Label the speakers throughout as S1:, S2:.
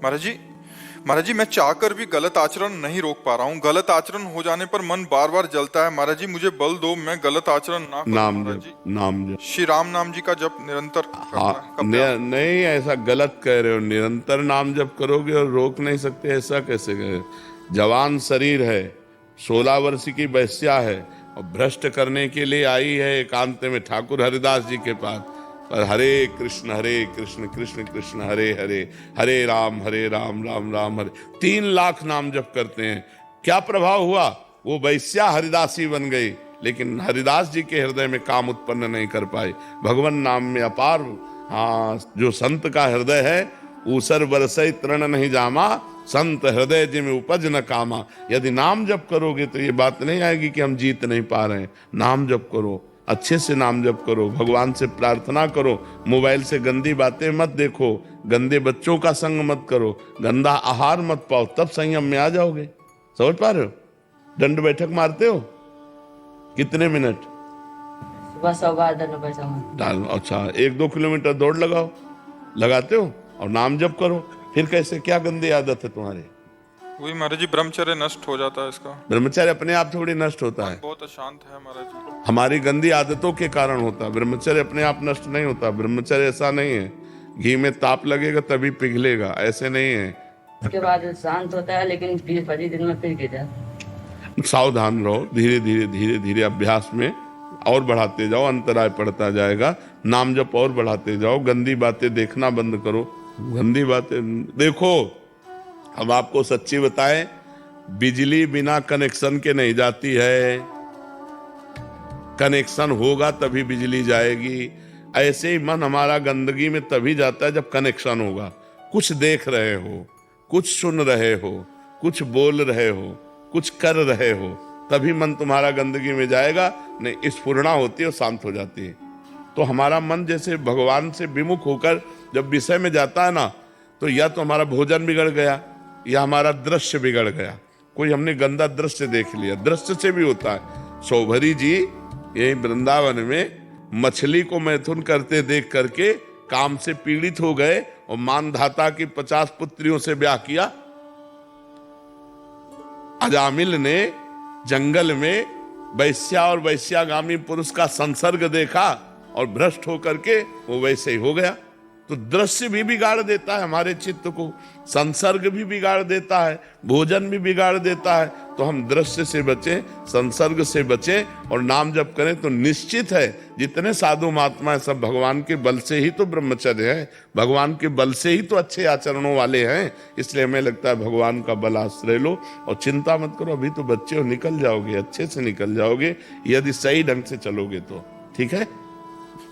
S1: महाराज जी मैं चाहकर भी गलत आचरण नहीं रोक पा रहा हूँ। गलत आचरण हो जाने पर मन बार बार जलता है। महाराज जी मुझे बल दो, मैं गलत आचरण ना करूँ।
S2: नाम
S1: महाराज
S2: जप,
S1: जी
S2: नाम जप।
S1: श्री राम नाम जी का जप निरंतर
S2: हाँ,
S1: करना है, कब क्या?
S2: नहीं, ऐसा गलत कह रहे हो। निरंतर नाम जप करोगे और रोक नहीं सकते, ऐसा कैसे कहे? जवान शरीर है, 16 वर्ष की वैश्या है और भ्रष्ट करने के लिए आई है एकांत में ठाकुर हरिदास जी के पास। पर हरे कृष्ण कृष्ण कृष्ण हरे हरे, हरे राम राम राम हरे, 3 लाख नाम जप करते हैं। क्या प्रभाव हुआ? वो वैश्या हरिदासी बन गई, लेकिन हरिदास जी के हृदय में काम उत्पन्न नहीं कर पाए। भगवान नाम में अपार। हाँ, जो संत का हृदय है, ऊसर बरसई तृण नहीं जामा, संत हृदय जिमें उपज न कामा। यदि नाम जप करोगे तो ये बात नहीं आएगी कि हम जीत नहीं पा रहे हैं। नाम जप करो, अच्छे से नाम जप करो, भगवान से प्रार्थना करो, मोबाइल से गंदी बातें मत देखो, गंदे बच्चों का संग मत करो, गंदा आहार मत पाओ, तब संयम में आ जाओगे। समझ पा रहे हो? दंड बैठक मारते हो कितने मिनट?
S3: सुबह 100 बार दंड बैठक
S2: डाल। अच्छा, 1-2 किलोमीटर दौड़ लगाओ, लगाते हो? और नाम जप करो। फिर कैसे? क्या गंदी आदत है तुम्हारी?
S1: वही महाराज जी, ब्रह्मचर्य नष्ट हो जाता है इसका।
S2: ब्रह्मचर्य अपने आप थोड़ी नष्ट होता है,
S1: बहुत अशांत है महाराज जी।
S2: हमारी गंदी आदतों के कारण होता है। ब्रह्मचर्य अपने आप नष्ट नहीं होता। ब्रह्मचर्य ऐसा नहीं है घी में ताप लगेगा तभी पिघलेगा, ऐसे नहीं है।
S3: उसके बाद शांत होता है, लेकिन 20-25 दिन में फिर गिर जाता है।
S2: सावधान रहो, धीरे धीरे धीरे धीरे अभ्यास में और बढ़ाते जाओ, अंतराय पड़ता जाएगा। नाम जप और बढ़ाते जाओ, गंदी बातें देखना बंद करो। गंदी बातें देखो, हम आपको सच्ची बताएं, बिजली बिना कनेक्शन के नहीं जाती है, कनेक्शन होगा तभी बिजली जाएगी। ऐसे ही मन हमारा गंदगी में तभी जाता है जब कनेक्शन होगा। कुछ देख रहे हो, कुछ सुन रहे हो, कुछ बोल रहे हो, कुछ कर रहे हो, तभी मन तुम्हारा गंदगी में जाएगा। नहीं, स्फुरणा होती है और शांत हो जाती है। तो हमारा मन जैसे भगवान से विमुख होकर जब विषय में जाता है ना, तो या तो हमारा भोजन बिगड़ गया या हमारा दृश्य बिगड़ गया। कोई हमने गंदा दृश्य देख लिया, दृश्य से भी होता है। सौभरी जी यही वृंदावन में मछली को मैथुन करते देख करके काम से पीड़ित हो गए और मानधाता की 50 पुत्रियों से ब्याह किया। अजामिल ने जंगल में वैश्या और वैश्यागामी पुरुष का संसर्ग देखा और भ्रष्ट होकर के वो वैसे ही हो गया। तो दृश्य भी बिगाड़ देता है हमारे चित्त को, संसर्ग भी बिगाड़ देता है, भोजन भी बिगाड़ देता है। तो हम दृश्य से बचें, संसर्ग से बचें और नाम जप करें। तो निश्चित है जितने साधु महात्मा है सब भगवान के बल से ही तो ब्रह्मचर्य है, भगवान के बल से ही तो अच्छे आचरणों वाले हैं। इसलिए हमें लगता है भगवान का बल आश्रय लो और चिंता मत करो। अभी तो बच्चे हो, निकल जाओगे, अच्छे से निकल जाओगे यदि सही ढंग से चलोगे तो। ठीक है?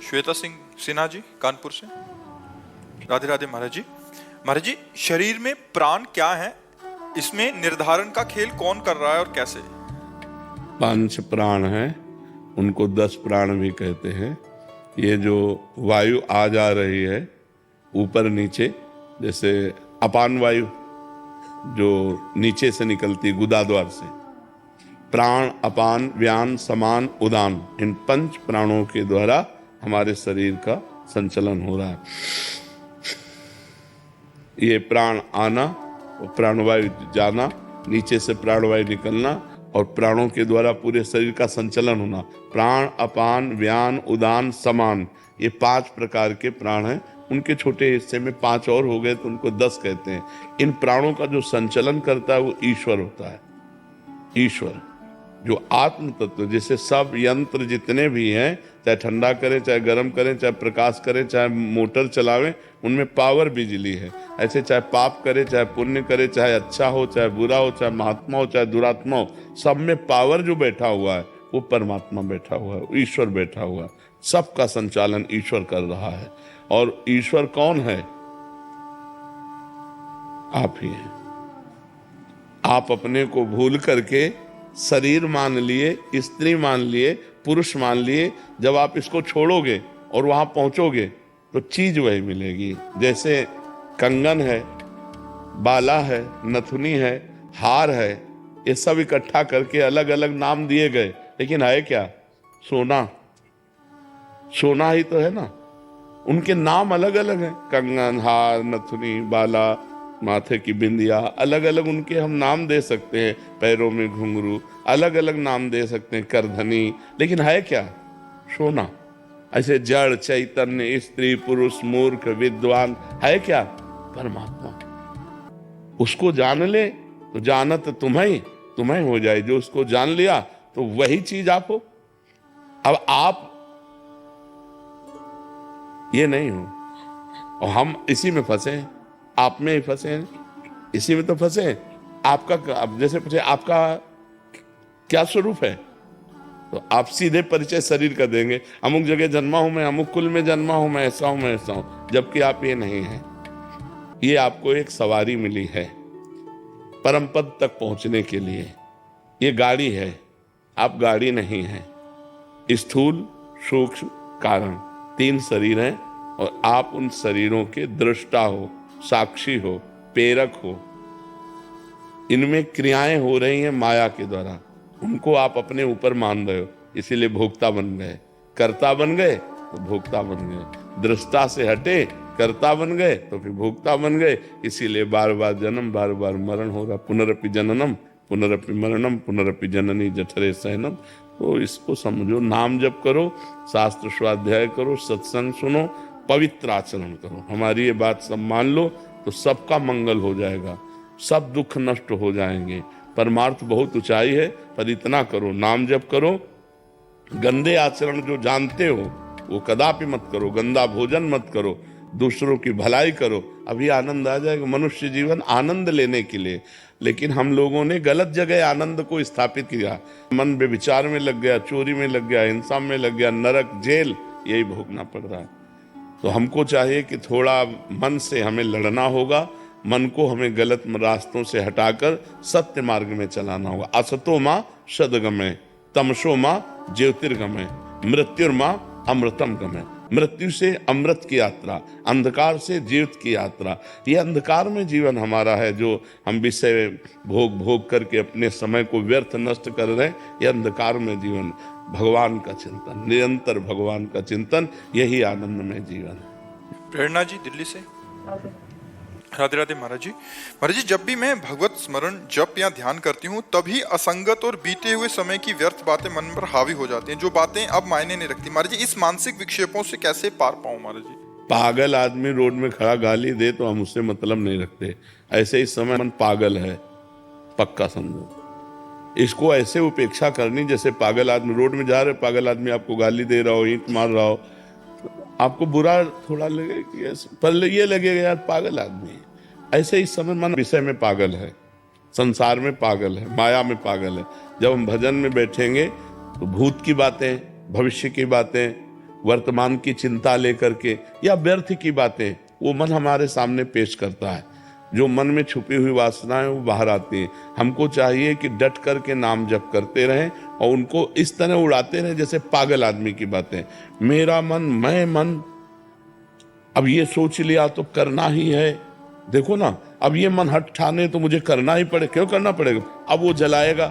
S1: श्वेता सिंह सिन्हा जी कानपुर से। राधे राधे महाराज जी। महाराज जी, शरीर में प्राण क्या है, इसमें निर्धारण का खेल कौन कर रहा है और कैसे?
S2: 5 प्राण हैं, उनको 10 प्राण भी कहते हैं। ये जो वायु आ जा रही है ऊपर नीचे, जैसे अपान वायु जो नीचे से निकलती गुदा द्वार से, प्राण, अपान, व्यान, समान, उदान, इन 5 प्राणों के द्वारा हमारे शरीर का संचलन हो रहा है। ये प्राण आना और प्राणवायु जाना, नीचे से प्राणवायु निकलना और प्राणों के द्वारा पूरे शरीर का संचलन होना। प्राण, अपान, व्यान, उदान, समान, ये 5 प्रकार के प्राण हैं। उनके छोटे हिस्से में 5 और हो गए तो उनको 10 कहते हैं। इन प्राणों का जो संचलन करता है वो ईश्वर होता है। ईश्वर जो आत्म तत्व, जैसे सब यंत्र जितने भी हैं, चाहे ठंडा करें, चाहे गर्म करें, चाहे प्रकाश करें, चाहे मोटर चलावें, उनमें पावर बिजली है। ऐसे चाहे पाप करे, चाहे पुण्य करे, चाहे अच्छा हो, चाहे बुरा हो, चाहे महात्मा हो, चाहे दुरात्मा हो, सब में पावर जो बैठा हुआ है वो परमात्मा बैठा हुआ है, ईश्वर बैठा हुआ है। सबका संचालन ईश्वर कर रहा है। और ईश्वर कौन है? आप ही हैं। आप अपने को भूल करके शरीर मान लिए, स्त्री मान लिए, पुरुष मान लिए। जब आप इसको छोड़ोगे और वहां पहुंचोगे तो चीज वही मिलेगी। जैसे कंगन है, बाला है, नथुनी है, हार है, ये सब इकट्ठा करके अलग अलग नाम दिए गए, लेकिन है क्या? सोना। सोना ही तो है ना। उनके नाम अलग अलग हैं, कंगन, हार, नथुनी, बाला, माथे की बिंदिया, अलग अलग उनके हम नाम दे सकते हैं, पैरों में घुंघरू, अलग अलग नाम दे सकते हैं, करधनी, लेकिन है क्या? सोना। ऐसे जड़, चैतन्य, स्त्री, पुरुष, मूर्ख, विद्वान, है क्या? परमात्मा। उसको जान ले तो जानत तुम्हें हो जाए। जो उसको जान लिया तो वही चीज आप हो। अब आप ये नहीं हो और हम इसी में फंसे हैं, आप में ही फंसे हैं, इसी में तो फंसे हैं। आपका, अब जैसे पूछे आपका क्या स्वरूप है, तो आप सीधे परिचय शरीर का देंगे, अमुक जगह जन्मा हूं मैं, अमुक कुल में जन्मा हूं मैं, ऐसा हूं मैं, ऐसा हूं, जबकि आप ये नहीं हैं। ये आपको एक सवारी मिली है परम पद तक पहुंचने के लिए। ये गाड़ी है, आप गाड़ी नहीं है। स्थूल, सूक्ष्म, कारण, 3 शरीर हैं और आप उन शरीरों के दृष्टा हो, साक्षी हो, प्रेरक हो। इनमें क्रियाएं हो रही हैं माया के द्वारा, उनको आप अपने ऊपर मान रहे हो, इसीलिए भोक्ता बन गए। कर्ता बन गए तो भोक्ता बन गए, दृष्टा से हटे कर्ता बन गए तो फिर भोक्ता बन गए। इसीलिए बार बार जन्म, बार बार मरण होगा। पुनरपि जननम पुनरपि मरणम पुनरपि जननी जठरे शयनम। तो इसको समझो, नाम जप करो, शास्त्र स्वाध्याय करो, सत्संग सुनो, पवित्र आचरण करो। हमारी ये बात सब मान लो तो सबका मंगल हो जाएगा, सब दुख नष्ट हो जाएंगे। परमार्थ बहुत ऊंचाई है, पर इतना करो, नाम जप करो। गंदे आचरण जो जानते हो वो कदापि मत करो, गंदा भोजन मत करो, दूसरों की भलाई करो, अभी आनंद आ जाएगा। मनुष्य जीवन आनंद लेने के लिए, लेकिन हम लोगों ने गलत जगह आनंद को स्थापित किया। मन बेविचार में लग गया, चोरी में लग गया, हिंसा में लग गया, नरक, जेल, यही भोगना पड़ रहा है। तो हमको चाहिए कि थोड़ा मन से हमें लड़ना होगा, मन को हमें गलत रास्तों से हटाकर सत्य मार्ग में चलाना होगा। असतो मां सदगमय, तमसो मां ज्योतिर्गमय, मृत्युर्मां अमृतम गमय। मृत्यु से अमृत की यात्रा, अंधकार से जीवित की यात्रा। ये अंधकार में जीवन हमारा है, जो हम विषय भोग करके अपने समय को व्यर्थ नष्ट कर रहे हैं। ये अंधकार में जीवन, भगवान का चिंतन, निरंतर भगवान का चिंतन, यही आनंद में जीवन है।
S1: प्रेरणा जी दिल्ली से। राधे राधे महाराज जी। महाराज जी, जब भी मैं भगवत स्मरण, जप या ध्यान करती हूँ तभी असंगत और बीते हुए समय की व्यर्थ बातें मन पर हावी हो जाती हैं, जो बातें अब मायने नहीं रखती। महाराज जी, इस मानसिक विक्षेपों से कैसे पार पाऊं महाराज जी?
S2: पागल आदमी रोड में खड़ा गाली दे तो हम उससे मतलब नहीं रखते। ऐसे इस समय मन पागल है, पक्का समझो। इसको ऐसे उपेक्षा करनी जैसे पागल आदमी रोड में जा रहे, पागल आदमी आपको गाली दे रहा हो, ईंट मार रहा हो, आपको बुरा थोड़ा लगे कि पर ये लगेगा यार पागल आदमी है। ऐसे इस समय मन विषय में पागल है, संसार में पागल है, माया में पागल है। जब हम भजन में बैठेंगे तो भूत की बातें, भविष्य की बातें, वर्तमान की चिंता लेकर के या व्यर्थ की बातें वो मन हमारे सामने पेश करता है। जो मन में छुपी हुई वासनाएं वो बाहर आती हैं। हमको चाहिए कि डट करके नाम जप करते रहें और उनको इस तरह उड़ाते रहें जैसे पागल आदमी की बातें। मेरा मन, मैं मन, अब ये सोच लिया तो करना ही है। देखो ना, अब ये मन हट ठाने तो मुझे करना ही पड़े। क्यों करना पड़ेगा? अब वो जलाएगा।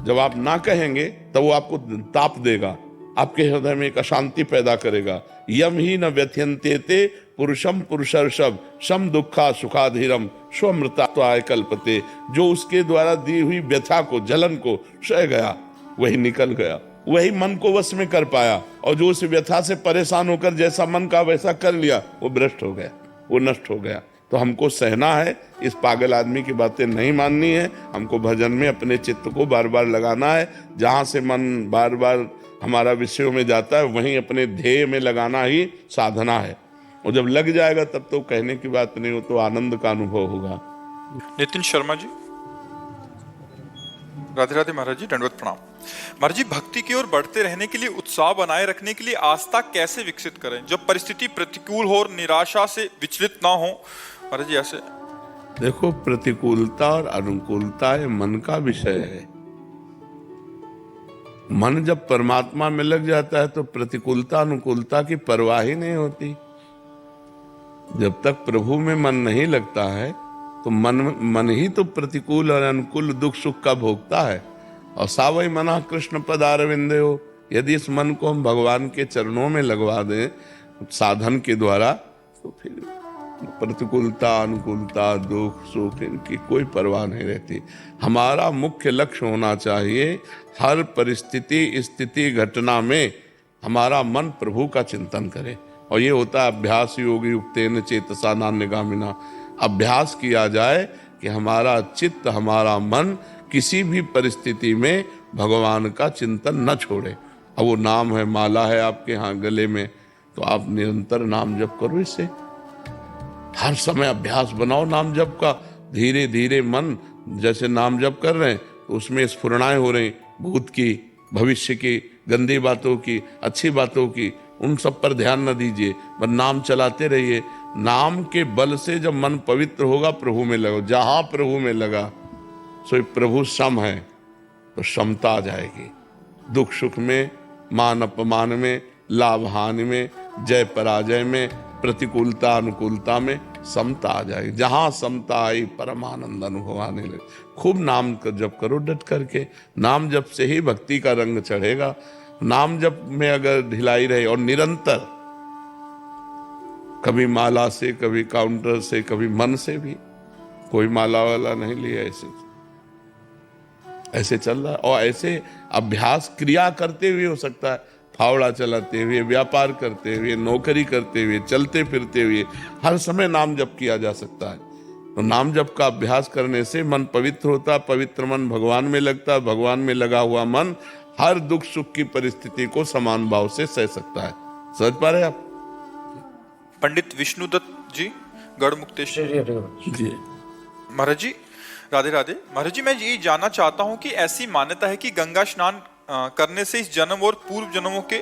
S2: जब आप ना कहेंगे तब वो आपको ताप देगा, आपके हृदय में एक अशांति पैदा करेगा। यम ही न व्यथयन्ते पुरुषम पुरुषर्षभ सम दुखा सुखाधीरम स्वमृताय कल्पते। जो उसके द्वारा दी हुई व्यथा को, जलन को सह गया, वही निकल गया, वही मन को वश में कर पाया। और जो उस व्यथा से परेशान होकर जैसा मन का वैसा कर लिया, वो भ्रष्ट हो गया, वो नष्ट हो गया। तो हमको सहना है, इस पागल आदमी की बातें नहीं माननी है। हमको भजन में अपने चित्त को बार बार लगाना है। जहां से मन बार बार हमारा विषयों में जाता है, वहीं अपने ध्येय में लगाना ही साधना है। और जब लग जाएगा तब तो कहने की बात नहीं हो, तो आनंद का अनुभव होगा।
S1: नितिन शर्मा जी। राधे राधे महाराज जी, दंडवत प्रणाम। महाराज जी, भक्ति की ओर बढ़ते रहने के लिए, उत्साह बनाए रखने के लिए आस्था कैसे विकसित करें जब परिस्थिति प्रतिकूल हो और निराशा से विचलित ना हो? महाराज जी ऐसे
S2: देखो, प्रतिकूलता और अनुकूलता ये मन का विषय है। मन जब परमात्मा में लग जाता है तो प्रतिकूलता अनुकूलता की परवाह ही नहीं होती। जब तक प्रभु में मन नहीं लगता है तो मन ही तो प्रतिकूल और अनुकूल दुख सुख का भोगता है। और सावई मना कृष्ण पदारविंदे हो। यदि इस मन को हम भगवान के चरणों में लगवा दें साधन के द्वारा, तो फिर प्रतिकूलता अनुकूलता दुख सुख इनकी कोई परवाह नहीं रहती। हमारा मुख्य लक्ष्य होना चाहिए हर परिस्थिति स्थिति घटना में हमारा मन प्रभु का चिंतन करे, और ये होता है अभ्यास योगी युक्तेन चेतसा नान्यगामिना। अभ्यास किया जाए कि हमारा चित्त हमारा मन किसी भी परिस्थिति में भगवान का चिंतन न छोड़े। अब वो नाम है, माला है आपके यहाँ गले में, तो आप निरंतर नाम जप करो। इससे हर समय अभ्यास बनाओ नाम जप का। धीरे धीरे मन जैसे नाम जप कर रहे हैं तो उसमें स्फुरणाएं हो रही, भूत की, भविष्य की, गंदी बातों की, अच्छी बातों की, उन सब पर ध्यान न दीजिए, बस नाम चलाते रहिए। नाम के बल से जब मन पवित्र होगा प्रभु में लगो। जहां प्रभु में लगा सो प्रभु सम है, तो समता आ जाएगी। दुख सुख में, मान अपमान में, लाभ हानि में, जय पराजय में, प्रतिकूलता अनुकूलता में समता आ जाएगी। जहां समता आई परमानंद अनुभव आने लगे। खूब नाम जप करो डट करके। नाम जप से ही भक्ति का रंग चढ़ेगा। नाम जप में अगर ढिलाई रहे और निरंतर, कभी माला से, कभी काउंटर से, कभी मन से भी, कोई माला वाला नहीं लिया, ऐसे चल रहा है। और ऐसे अभ्यास क्रिया करते हुए हो सकता है, फावड़ा चलाते हुए, व्यापार करते हुए, नौकरी करते हुए, चलते फिरते हुए, हर समय नाम जप किया जा सकता है। तो नाम जप का अभ्यास करने से मन पवित्र होता, पवित्र मन भगवान में लगता, भगवान में लगा हुआ मन हर दुख सुख की परिस्थिति को समान भाव से सह सकता है। समझ पा रहे आप?
S1: पंडित विष्णुदत्त जी, गढ़मुक्तेश्वर
S2: जी
S1: महाराज जी, राधे राधे। महाराज जी, मैं ये जानना चाहता हूँ कि ऐसी मान्यता है कि गंगा स्नान करने से इस जन्म और पूर्व जन्मों के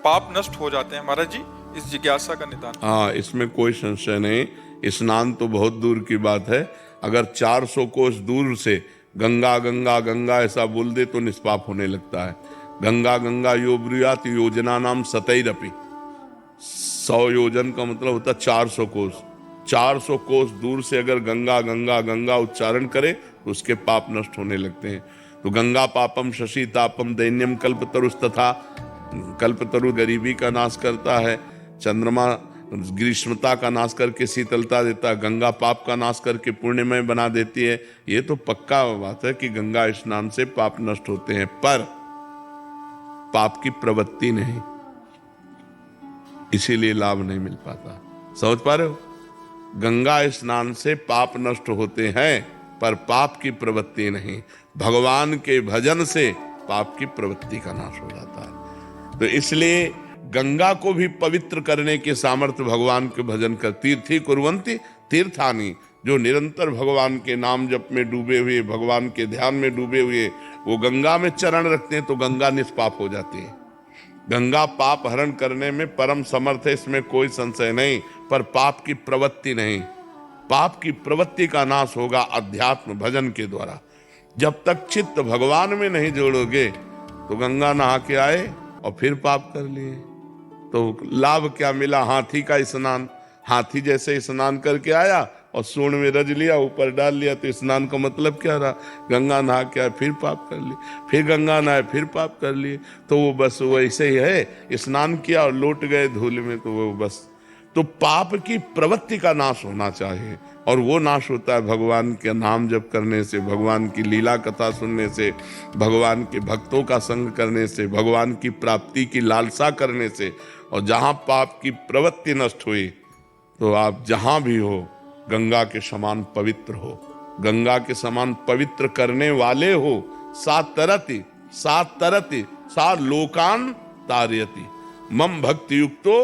S1: पाप नष्ट हो जाते हैं। महाराज जी, इस जिज्ञासा का निदान।
S2: हाँ, इसमें कोई संशय नहीं। स्नान तो बहुत दूर की बात है। अगर 400 कोस दूर से गंगा गंगा गंगा ऐसा बोल दे तो निष्पाप होने लगता है। गंगा गंगा यो ब्रूयात योजना नाम सतैरपि। 100 योजन का मतलब होता 400 कोस। 400 कोस दूर से अगर गंगा गंगा गंगा उच्चारण करे तो उसके पाप नष्ट होने लगते हैं। तो गंगा पापम शशि तापम दैन्यम कल्पतरुस्तथा। कल्पतरु गरीबी का नाश करता है, चंद्रमा ग्रीष्मता का नाश करके शीतलता देता है, गंगा पाप का नाश करके पुण्यमय बना देती है। ये तो पक्का बात है कि गंगा स्नान से पाप नष्ट होते हैं, पर पाप की प्रवृत्ति नहीं, इसीलिए लाभ नहीं मिल पाता। समझ पा रहे हो? गंगा स्नान से पाप नष्ट होते हैं पर पाप की प्रवृत्ति नहीं। भगवान के भजन से पाप की प्रवृत्ति का नाश हो जाता है। तो इसलिए गंगा को भी पवित्र करने के सामर्थ्य भगवान के भजन कर। तीर्थी कुर्वन्ति तीर्थानि, जो निरंतर भगवान के नाम जप में डूबे हुए, भगवान के ध्यान में डूबे हुए, वो गंगा में चरण रखते हैं तो गंगा निष्पाप हो जाती है। गंगा पाप हरण करने में परम समर्थ है, इसमें कोई संशय नहीं, पर पाप की प्रवृत्ति नहीं। पाप की प्रवृत्ति का नाश होगा अध्यात्म भजन के द्वारा। जब तक चित्त भगवान में नहीं जोड़ोगे तो गंगा नहा के आए और फिर पाप कर लिए तो लाभ क्या मिला? हाथी का स्नान। हाथी जैसे स्नान करके आया और सूंड में रज लिया, ऊपर डाल लिया, तो स्नान का मतलब क्या रहा? गंगा नहा के आए फिर पाप कर लिए, फिर गंगा नहाए फिर पाप कर लिए। तो वो बस वैसे ही है, स्नान किया और लौट गए धूल में, तो वो बस। तो पाप की प्रवृत्ति का नाश होना चाहिए, और वो नाश होता है भगवान के नाम जप करने से, भगवान की लीला कथा सुनने से, भगवान के भक्तों का संग करने से, भगवान की प्राप्ति की लालसा करने से। और जहां पाप की प्रवृत्ति नष्ट हुई तो आप जहां भी हो गंगा के समान पवित्र हो, गंगा के समान पवित्र करने वाले हो। सात तरति सा लोकान तारयति मम भक्ति युक्तो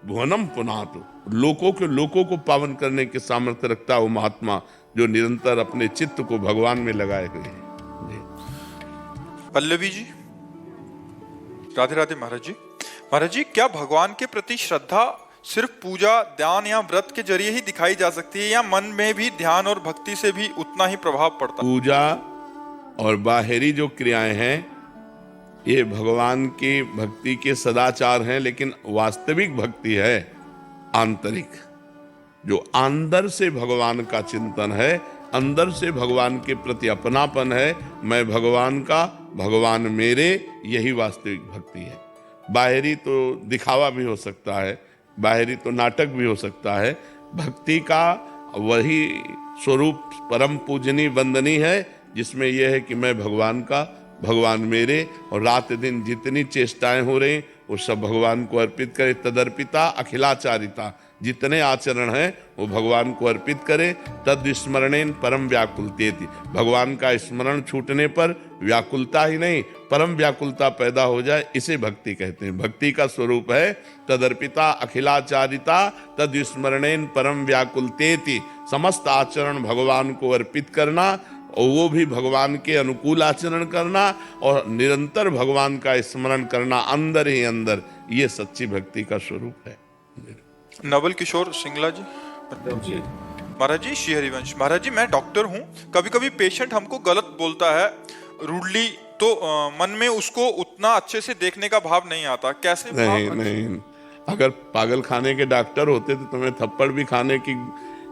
S2: भुवनम पुनातु। लोकों को पावन करने के सामर्थ्य रखता है वो महात्मा जो निरंतर अपने चित्त को भगवान में लगाए हुए हैं।
S1: पल्लवी जी, राधे राधे। महाराज जी, महाराज जी, क्या भगवान के प्रति श्रद्धा सिर्फ पूजा ध्यान या व्रत के जरिए ही दिखाई जा सकती है, या मन में भी ध्यान और भक्ति से भी उतना ही प्रभाव पड़ता है?
S2: पूजा और बाहरी जो क्रियाएं हैं ये भगवान की भक्ति के सदाचार हैं, लेकिन वास्तविक भक्ति है आंतरिक, जो अंदर से भगवान का चिंतन है, अंदर से भगवान के प्रति अपनापन है। मैं भगवान का, भगवान मेरे, यही वास्तविक भक्ति है। बाहरी तो दिखावा भी हो सकता है, बाहरी तो नाटक भी हो सकता है, भक्ति का वही स्वरूप परम पूजनीय वंदनीय है जिसमें यह है कि मैं भगवान का, भगवान मेरे, और रात दिन जितनी चेष्टाएं हो रही वो सब भगवान को अर्पित करे। तदर्पिता अखिलाचारिता, जितने आचरण हैं वो भगवान को अर्पित करे। तद स्मरणेन परम व्याकुलतेति, भगवान का स्मरण छूटने पर व्याकुलता ही नहीं परम व्याकुलता पैदा हो जाए, इसे भक्ति कहते हैं। भक्ति का स्वरूप है तदर्पिता अखिलाचारिता तद स्मरणेन परम व्याकुलतेति, समस्त आचरण भगवान को अर्पित करना और वो भी भगवान के अनुकूल आचरण करना और निरंतर भगवान का स्मरण करना अंदर ही अंदर, ये सच्ची भक्ति का स्वरूप है।
S1: नवल किशोर सिंगला जी। महाराज जी, श्री हरिवंश। महाराज जी, मैं डॉक्टर हूँ, कभी कभी पेशेंट हमको गलत बोलता है रूडली, तो मन में उसको उतना अच्छे से देखने का भाव नहीं आता, कैसे?
S2: नहीं, अगर पागल खाने के डॉक्टर होते तो तुम्हें थप्पड़ भी खाने की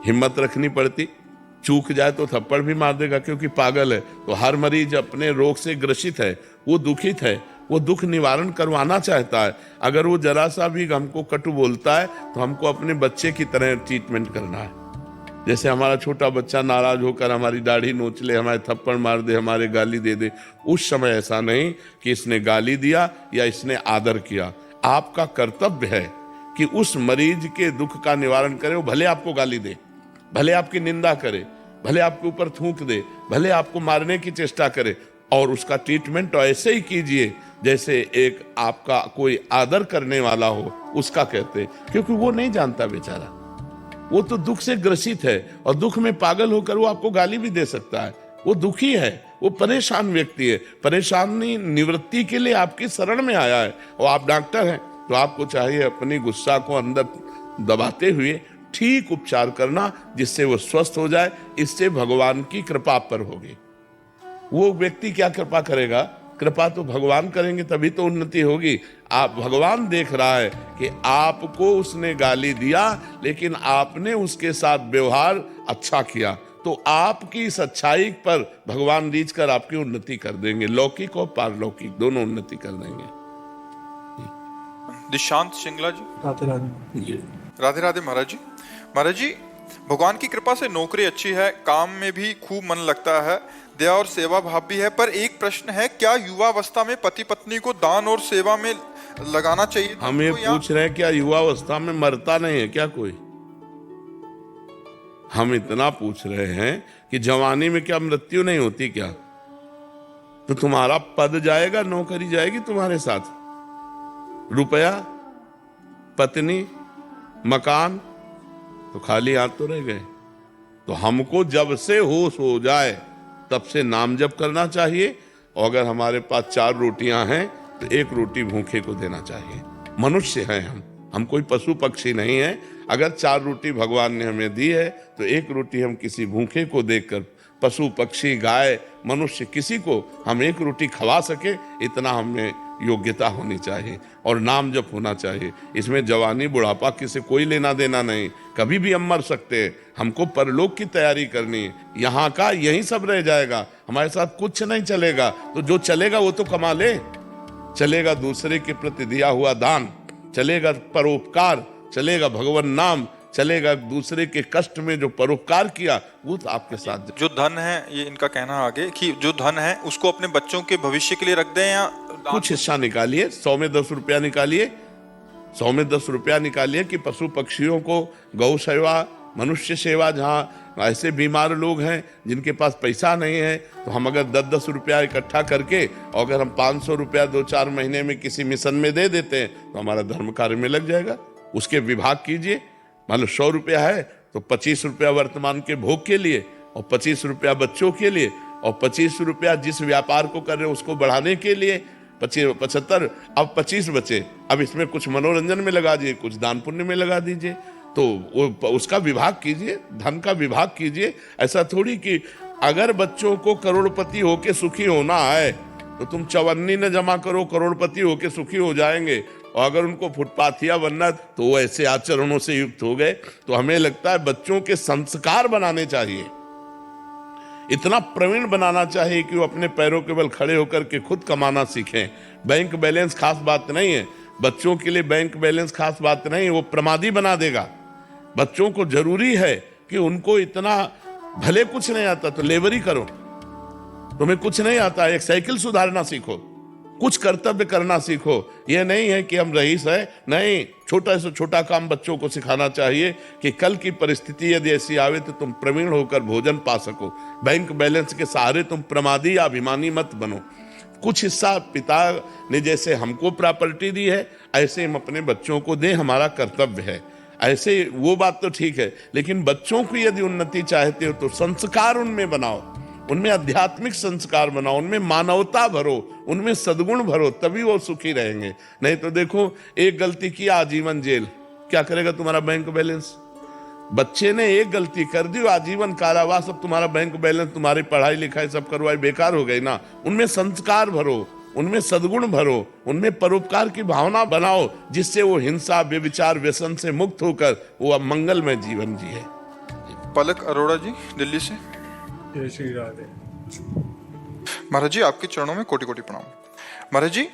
S2: हिम्मत रखनी पड़ती। चूक जाए तो थप्पड़ भी मार देगा क्योंकि पागल है। तो हर मरीज अपने रोग से ग्रसित है, वो दुखित है, वो दुख निवारण करवाना चाहता है। अगर वो जरा सा भी हमको कटु बोलता है तो हमको अपने बच्चे की तरह ट्रीटमेंट करना है। जैसे हमारा छोटा बच्चा नाराज होकर हमारी दाढ़ी नोच ले, हमारे थप्पड़ मार दे, हमारे गाली दे दे, उस समय ऐसा नहीं कि इसने गाली दिया या इसने आदर किया। आपका कर्तव्य है कि उस मरीज के दुख का निवारण करे। वो भले आपको गाली दे, भले आपकी निंदा करे, भले आपके ऊपर थूक दे, भले आपको मारने की चेष्टा करे, और उसका ट्रीटमेंट तो ऐसे ही कीजिए जैसे एक आपका कोई आदर करने वाला हो, उसका कहते, क्योंकि वो नहीं जानता बेचारा, वो तो दुख से ग्रसित है और दुख में पागल होकर वो आपको गाली भी दे सकता है। वो दुखी है, वो परेशान व्यक्ति है, परेशानी निवृत्ति के लिए आपकी शरण में आया है और आप डॉक्टर हैं, तो आपको चाहिए अपनी गुस्सा को अंदर दबाते हुए ठीक उपचार करना जिससे वो स्वस्थ हो जाए। इससे भगवान की कृपा पर होगी। वो व्यक्ति क्या कृपा करेगा? कृपा तो भगवान करेंगे, तभी तो उन्नति होगी। आप, भगवान देख रहा है कि आपको उसने गाली दिया लेकिन आपने उसके साथ व्यवहार अच्छा किया, तो आपकी इस अच्छाई पर भगवान रीझ कर आपकी उन्नति कर देंगे, लौकिक और पारलौकिक दोनों उन्नति कर देंगे।
S1: निशांत सिंगला जी।
S4: राधे राधे।
S1: राधे राधे महाराज जी। महाराज जी, भगवान की कृपा से नौकरी अच्छी है, काम में भी खूब मन लगता है, दया और सेवा भाव भी है, पर एक प्रश्न है, क्या युवावस्था में पति पत्नी को दान और सेवा में लगाना चाहिए?
S2: हम ये पूछ रहे हैं, क्या युवावस्था में मरता नहीं है क्या कोई? हम इतना पूछ रहे हैं कि जवानी में क्या मृत्यु नहीं होती क्या? तो तुम्हारा पद जाएगा, नौकरी जाएगी तुम्हारे साथ, रुपया, पत्नी, मकान, तो खाली हाथ तो रह गए। तो हमको जब से होश हो जाए तब से नाम जप करना चाहिए, और अगर हमारे पास 4 रोटियां हैं तो 1 रोटी भूखे को देना चाहिए। मनुष्य हैं हम कोई पशु पक्षी नहीं है। अगर 4 रोटी भगवान ने हमें दी है तो 1 रोटी हम किसी भूखे को देकर, पशु पक्षी गाय मनुष्य किसी को हम 1 रोटी खवा सके, इतना हमें योग्यता होनी चाहिए और नाम जप होना चाहिए। इसमें जवानी बुढ़ापा किसी कोई लेना देना नहीं, कभी भी हम मर सकते हैं। हमको परलोक की तैयारी करनी है, यहाँ का यही सब रह जाएगा, हमारे साथ कुछ नहीं चलेगा। तो जो चलेगा वो तो कमा ले, चलेगा दूसरे के प्रति दिया हुआ दान, चलेगा परोपकार, चलेगा भगवान नाम, चलेगा दूसरे के कष्ट में जो परोपकार किया वो तो आपके साथ।
S1: जो धन है, ये इनका कहना आगे कि जो धन है उसको अपने बच्चों के भविष्य के लिए रख दें या
S2: कुछ हिस्सा निकालिए, 100 में 10 रुपया निकालिए, 100 में 10 रुपया निकालिए कि पशु पक्षियों को, गौ सेवा, मनुष्य सेवा, जहाँ ऐसे बीमार लोग हैं जिनके पास पैसा नहीं है, तो हम अगर 10-10 रुपया इकट्ठा करके और अगर हम 500 रुपया 2-4 महीने में किसी मिशन में दे देते हैं तो हमारा धर्म कार्य में लग जाएगा। उसके विभाग कीजिए। मान लो 100 रुपया है तो 25 रुपया वर्तमान के भोग के लिए और 25 रुपया बच्चों के लिए और 25 रुपया जिस व्यापार को कर रहे हैं उसको बढ़ाने के लिए, 75, अब 25 बचे, अब इसमें कुछ मनोरंजन में लगा दीजिए, कुछ दान पुण्य में लगा दीजिए। तो वो उसका विभाग कीजिए, धन का विभाग कीजिए। ऐसा थोड़ी कि अगर बच्चों को करोड़पति होके सुखी होना है तो तुम चवन्नी न जमा करो, करोड़पति होके सुखी हो जाएंगे। और अगर उनको फुटपाथिया बनना तो वो ऐसे आचरणों से युक्त हो गए। तो हमें लगता है बच्चों के संस्कार बनाने चाहिए, इतना प्रवीण बनाना चाहिए कि वो अपने पैरों के बल खड़े होकर के खुद कमाना सीखें। बैंक बैलेंस खास बात नहीं है, बच्चों के लिए बैंक बैलेंस खास बात नहीं है, वो प्रमादी बना देगा। बच्चों को जरूरी है कि उनको इतना, भले कुछ नहीं आता तो लेबरी करो, तुम्हें कुछ नहीं आता एक साइकिल सुधारना सीखो, कुछ कर्तव्य करना सीखो। यह नहीं है कि हम रईस है, नहीं, छोटा से छोटा काम बच्चों को सिखाना चाहिए कि कल की परिस्थिति यदि ऐसी आवे तो तुम प्रवीण होकर भोजन पा सको। बैंक बैलेंस के सहारे तुम प्रमादी या अभिमानी मत बनो। कुछ हिस्सा पिता ने जैसे हमको प्रॉपर्टी दी है ऐसे हम अपने बच्चों को दें, हमारा कर्तव्य है। ऐसे वो बात तो ठीक है, लेकिन बच्चों की यदि उन्नति चाहते हो तो संस्कार उनमें बनाओ, उनमें आध्यात्मिक संस्कार बनाओ, उनमें मानवता भरो, उनमें सद्गुण भरो, तभी वो सुखी रहेंगे। नहीं तो देखो, एक गलती की आजीवन जेल, क्या करेगा तुम्हारा बैंक बैलेंस? बच्चे ने एक गलती कर दी, आजीवन कारावास, अब तुम्हारा बैंक बैलेंस, तुम्हारी पढ़ाई लिखाई सब करवाई बेकार हो गई ना। उनमें संस्कार भरो, उनमें सद्गुण भरो, उनमें परोपकार की भावना बनाओ, जिससे वो हिंसा, व्यभिचार, व्यसन से मुक्त होकर वो अब मंगलमय जीवन जिए।
S1: पलक अरोड़ा जी दिल्ली से।
S4: जय श्री राधे।
S1: महाराज जी आपके चरणों में कोटि कोटि प्रणाम। महाराज जी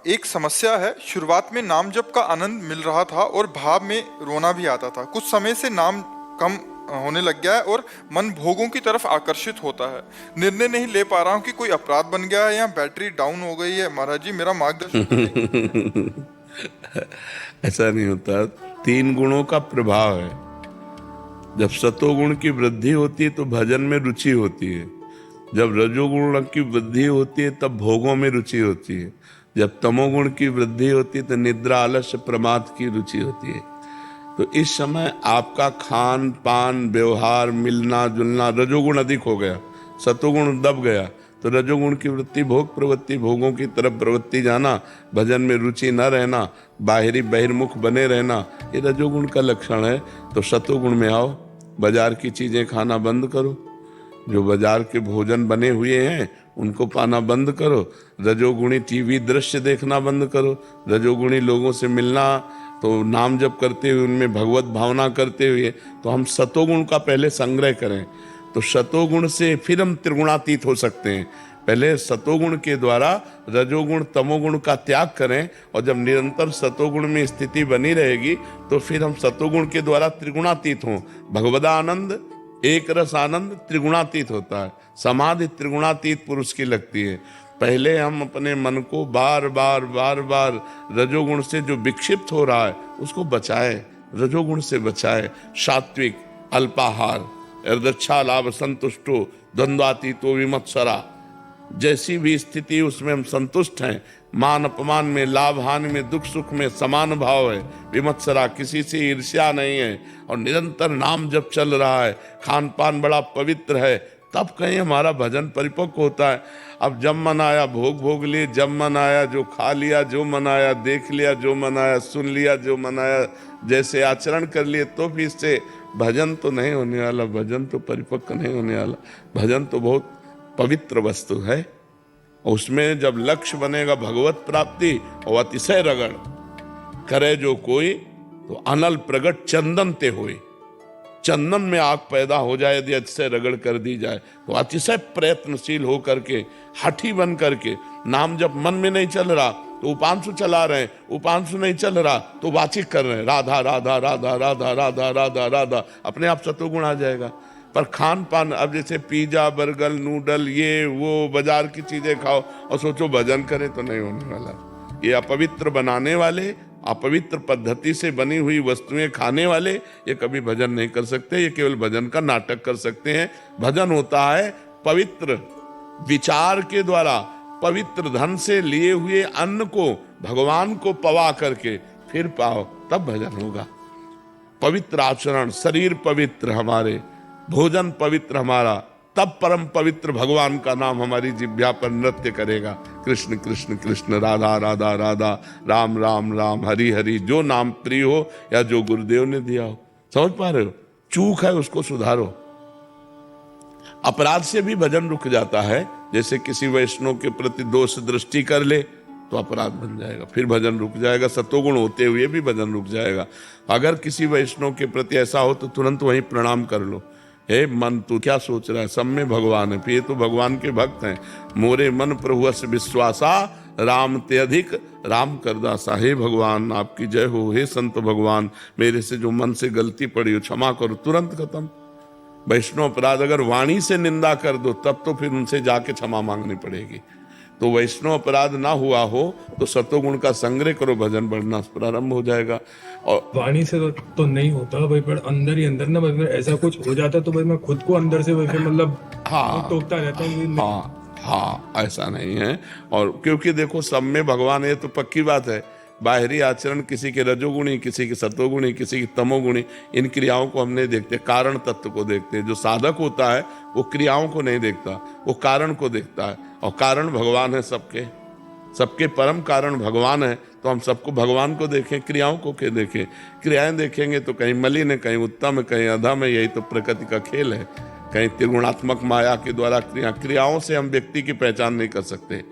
S1: एक समस्या है, शुरुआत में नाम जप का आनंद मिल रहा था और भाव में रोना भी आता था। कुछ समय से नाम कम होने लग गया है और मन भोगों की तरफ आकर्षित होता है। निर्णय नहीं ले पा रहा हूँ कि कोई अपराध बन गया है या बैटरी डाउन हो गई है। महाराज जी मेरा मार्गदर्शन।
S2: ऐसा नहीं होता, 3 गुणों का प्रभाव है। जब सतोगुण की वृद्धि होती है तो भजन में रुचि होती है, जब रजोगुण की वृद्धि होती है तब भोगों में रुचि होती है, जब तमोगुण की वृद्धि होती है तो निद्रा, आलस्य, प्रमाद की रुचि होती है। तो इस समय आपका खान पान, व्यवहार, मिलना जुलना, रजोगुण अधिक हो गया, सतोगुण दब गया, तो रजोगुण की वृत्ति भोग प्रवृत्ति, भोगों की तरफ प्रवृत्ति जाना, भजन में रुचि न रहना, बाहरी बहिर्मुख बने रहना, ये रजोगुण का लक्षण है। तो सतोगुण में आओ, बाजार की चीजें खाना बंद करो, जो बाजार के भोजन बने हुए हैं उनको पाना बंद करो, रजोगुणी टीवी दृश्य देखना बंद करो, रजोगुणी लोगों से मिलना, तो नाम जप करते हुए उनमें भगवत भावना करते हुए, तो हम सतोगुण का पहले संग्रह करें, तो सतोगुण से फिर हम त्रिगुणातीत हो सकते हैं। पहले सतोगुण के द्वारा रजोगुण तमोगुण का त्याग करें, और जब निरंतर सतोगुण में स्थिति बनी रहेगी तो फिर हम सतोगुण के द्वारा त्रिगुणातीत हों। भगवदा आनंद, एक रस आनंद त्रिगुणातीत होता है। समाधि त्रिगुणातीत पुरुष की लगती है। पहले हम अपने मन को बार बार बार बार रजोगुण से जो विक्षिप्त हो रहा है उसको बचाए, रजोगुण से बचाए। सात्विक, अल्पाहार, अर्दच्छा लाभ संतुष्टो द्वंद्वातीतो विमत्सरा, जैसी भी स्थिति उसमें हम संतुष्ट हैं। मान अपमान में, लाभ हानि में, दुख सुख में समान भाव है। विमत्सरा, किसी से ईर्ष्या नहीं है, और निरंतर नाम जब चल रहा है, खान पान बड़ा पवित्र है, तब कहीं हमारा भजन परिपक्व होता है। अब जब मन आया भोग भोग लिए, जब मन आया जो खा लिया, जो मन आया देख लिया, जो मन आया सुन लिया, जो मन आया जैसे आचरण कर लिए, तो भी इससे भजन तो नहीं होने वाला, भजन तो परिपक्व नहीं होने वाला। भजन तो बहुत पवित्र वस्तु है, और उसमें जब लक्ष्य बनेगा भगवत प्राप्ति और अतिशय रगड़ करे जो कोई, तो अनल प्रगट चंदन ते होए। चंदन में आग पैदा हो जाए यदि अतिशय रगड़ कर दी जाए, तो अतिशय प्रयत्नशील हो करके, हठी बन करके, नाम जब मन में नहीं चल रहा तो उपांशु चला रहे हैं, उपांशु नहीं चल रहा तो वाचिक कर रहे हैं, राधा राधा राधा राधा राधा राधा राधा, अपने आप सतोगुण आ जाएगा। पर खान पान, अब जैसे पिज्जा, बर्गर, नूडल, ये वो बाजार की चीजें खाओ और सोचो भजन करें, तो नहीं होने वाला। ये अपवित्र बनाने वाले, अपवित्र पद्धति से बनी हुई वस्तुएं खाने वाले, ये कभी भजन नहीं कर सकते, ये केवल भजन का नाटक कर सकते हैं। भजन होता है पवित्र विचार के द्वारा, पवित्र धन से लिए हुए अन्न को भगवान को पवा करके फिर पाओ, तब भजन होगा। पवित्र आचरण, शरीर पवित्र हमारे, भोजन पवित्र हमारा, तब परम पवित्र भगवान का नाम हमारी जिह्वा पर नृत्य करेगा। कृष्ण कृष्ण कृष्ण, राधा राधा राधा, राम राम राम, हरि हरि, जो नाम प्रिय हो या जो गुरुदेव ने दिया हो। समझ पा रहे हो? चूक है उसको सुधारो। अपराध से भी भजन रुक जाता है। जैसे किसी वैष्णव के प्रति दोष दृष्टि कर ले तो अपराध बन जाएगा, फिर भजन रुक जाएगा। सतोगुण होते हुए भी भजन रुक जाएगा। अगर किसी वैष्णव के प्रति ऐसा हो तो तुरंत वहीं प्रणाम कर लो, हे मन तू क्या सोच रहा है, सब में भगवान है, फिर ये तो भगवान के भक्त हैं। मोरे मन प्रभुअस विश्वासा, राम ते अधिक राम कर दासा। हे भगवान आपकी जय हो, हे संत भगवान मेरे से जो मन से गलती पड़ी हो क्षमा करो, तुरंत खत्म। वैष्णव अपराध अगर वाणी से निंदा कर दो तब तो फिर उनसे जाके क्षमा मांगनी पड़ेगी। तो वैष्णव अपराध ना हुआ हो तो सतोगुण का संग्रह करो, भजन बढ़ना प्रारंभ हो जाएगा। और
S4: वाणी से तो नहीं होता भाई, पर अंदर ही अंदर ना भाई ऐसा कुछ हो जाता तो भाई मैं खुद को अंदर से वैसे मतलब टोकता रहता हूँ।
S2: हाँ ऐसा नहीं है। और क्योंकि देखो सब में भगवान है तो पक्की बात है। बाहरी आचरण किसी के रजोगुणी, किसी के सतोगुणी, किसी की तमोगुणी, इन क्रियाओं को हम नहीं देखते, कारण तत्व को देखते हैं। जो साधक होता है वो क्रियाओं को नहीं देखता, वो कारण को देखता है। और कारण भगवान है, सबके सबके परम कारण भगवान है। तो हम सबको भगवान को देखें, क्रियाओं को के देखें। क्रियाएं देखेंगे तो कहीं मलिन है, कहीं उत्तम है, कहीं अधम है। यही तो प्रकृति का खेल है। कहीं त्रिगुणात्मक माया के द्वारा क्रियाओं से हम व्यक्ति की पहचान नहीं कर सकते।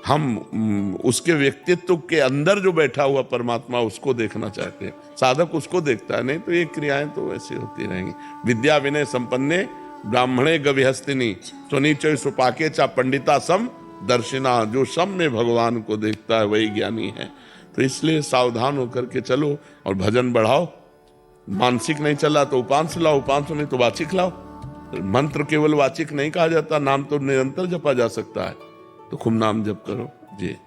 S2: हम उसके व्यक्तित्व के अंदर जो बैठा हुआ परमात्मा उसको देखना चाहते हैं। साधक उसको देखता है, नहीं तो ये क्रियाएं तो ऐसी होती रहेंगी। विद्या विनय संपन्ने ब्राह्मणे गविहस्तिनी स्वनीचय सुपाके चा पंडिता सम दर्शिना। जो सब में भगवान को देखता है वही ज्ञानी है। तो इसलिए सावधान होकर के चलो और भजन बढ़ाओ। मानसिक नहीं चला तो उपांश लाओ, उपांश नहीं तो वाचिक लाओ। मंत्र केवल वाचिक नहीं कहा जाता, नाम तो निरंतर जपा जा सकता है। तो खूब नाम जप करो जी।